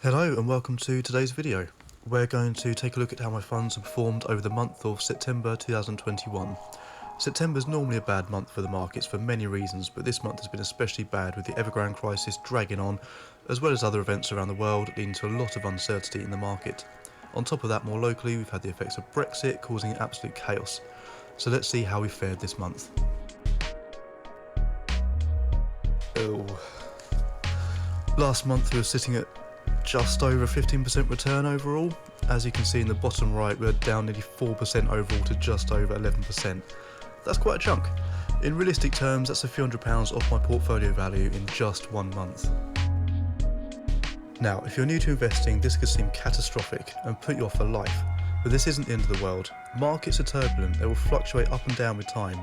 Hello and welcome to today's video. We're going to take a look at how my funds have performed over the month of September 2021. September is normally a bad month for the markets for many reasons, but this month has been especially bad with the Evergrande crisis dragging on, as well as other events around the world leading to a lot of uncertainty in the market. On top of that, more locally, we've had the effects of Brexit causing absolute chaos. So let's see how we fared this month. Last month we were sitting at just over 15% return overall. As you can see in the bottom right, we're down nearly 4% overall to just over 11%. That's quite a chunk. In realistic terms, that's a few £100 off my portfolio value in just 1 month. Now, if you're new to investing, this could seem catastrophic and put you off for life, but this isn't the end of the world. Markets are turbulent, they will fluctuate up and down with time.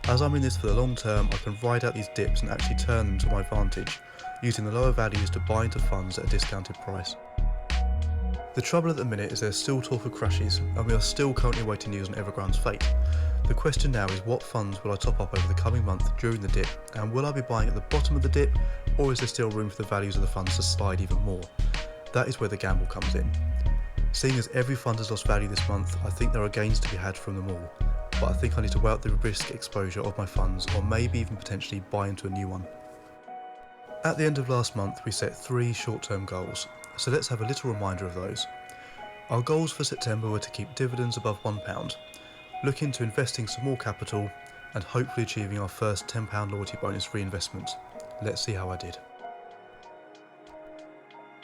As I'm in this for the long term, I can ride out these dips and actually turn them to my advantage, using the lower values to buy into funds at a discounted price. The trouble at the minute is there's still talk of crashes, and we are still currently waiting news on Evergrande's fate. The question now is, what funds will I top up over the coming month during the dip, and will I be buying at the bottom of the dip, or is there still room for the values of the funds to slide even more? That is where the gamble comes in. Seeing as every fund has lost value this month, I think there are gains to be had from them all, but I think I need to weigh out the risk exposure of my funds, or maybe even potentially buy into a new one. At the end of last month, we set 3 short-term goals, so let's have a little reminder of those. Our goals for September were to keep dividends above £1, look into investing some more capital, and hopefully achieving our first £10 loyalty bonus reinvestment. Let's see how I did.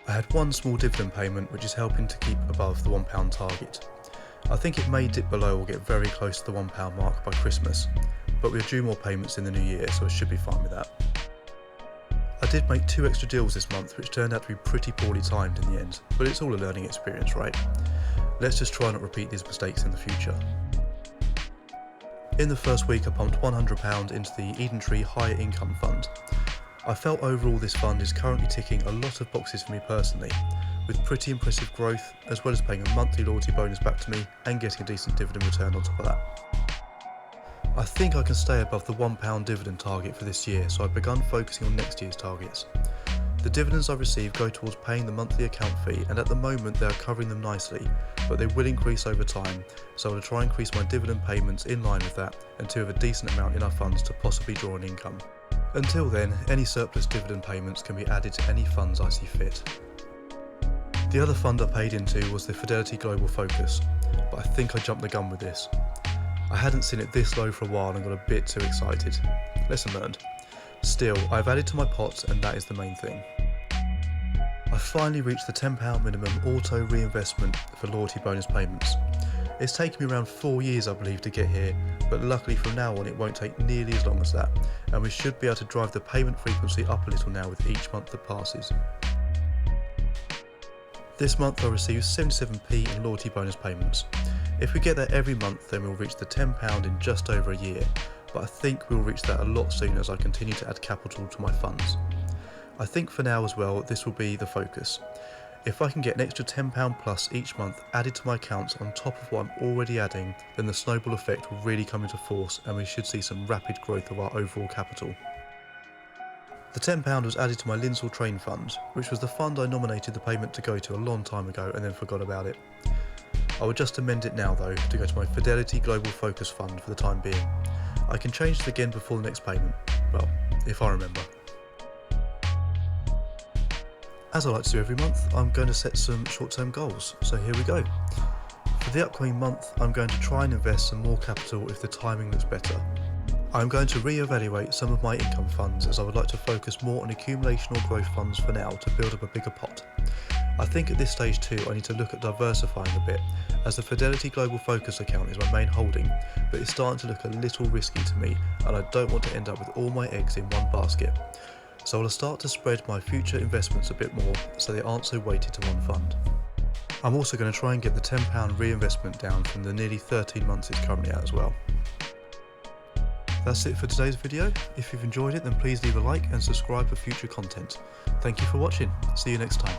I had one small dividend payment which is helping to keep above the £1 target. I think it may dip below or get very close to the £1 mark by Christmas, but we're due more payments in the new year, so I should be fine with that. I did make 2 extra deals this month, which turned out to be pretty poorly timed in the end, but it's all a learning experience, right? Let's just try not to repeat these mistakes in the future. In the first week, I pumped £100 into the EdenTree Higher Income Fund. I felt overall this fund is currently ticking a lot of boxes for me personally, with pretty impressive growth, as well as paying a monthly loyalty bonus back to me and getting a decent dividend return on top of that. I think I can stay above the £1 dividend target for this year, so I've begun focusing on next year's targets. The dividends I receive go towards paying the monthly account fee, and at the moment they are covering them nicely, but they will increase over time, so I will try and increase my dividend payments in line with that until we have a decent amount in our funds to possibly draw an income. Until then, any surplus dividend payments can be added to any funds I see fit. The other fund I paid into was the Fidelity Global Focus, but I think I jumped the gun with this. I hadn't seen it this low for a while and got a bit too excited. Lesson learned. Still, I've added to my pot and that is the main thing. I finally reached the £10 minimum auto reinvestment for loyalty bonus payments. It's taken me around 4 years I believe to get here, but luckily from now on it won't take nearly as long as that, and we should be able to drive the payment frequency up a little now with each month that passes. This month I received 77p in loyalty bonus payments. If we get that every month, then we'll reach the £10 in just over a year, but I think we'll reach that a lot sooner as I continue to add capital to my funds. I think for now as well, this will be the focus. If I can get an extra £10 plus each month added to my accounts on top of what I'm already adding, then the snowball effect will really come into force and we should see some rapid growth of our overall capital. The £10 was added to my Linsell Train Fund, which was the fund I nominated the payment to go to a long time ago and then forgot about it. I would just amend it now though to go to my Fidelity Global Focus Fund for the time being. I can change it again before the next payment, well, if I remember. As I like to do every month, I'm going to set some short-term goals, so here we go. For the upcoming month, I'm going to try and invest some more capital if the timing looks better. I'm going to re-evaluate some of my income funds as I would like to focus more on accumulation or growth funds for now to build up a bigger pot. I think at this stage too I need to look at diversifying a bit, as the Fidelity Global Focus account is my main holding, but it's starting to look a little risky to me and I don't want to end up with all my eggs in one basket. So I'll start to spread my future investments a bit more so they aren't so weighted to one fund. I'm also going to try and get the £10 reinvestment down from the nearly 13 months it's currently at as well. That's it for today's video. If you've enjoyed it, then please leave a like and subscribe for future content. Thank you for watching. See you next time.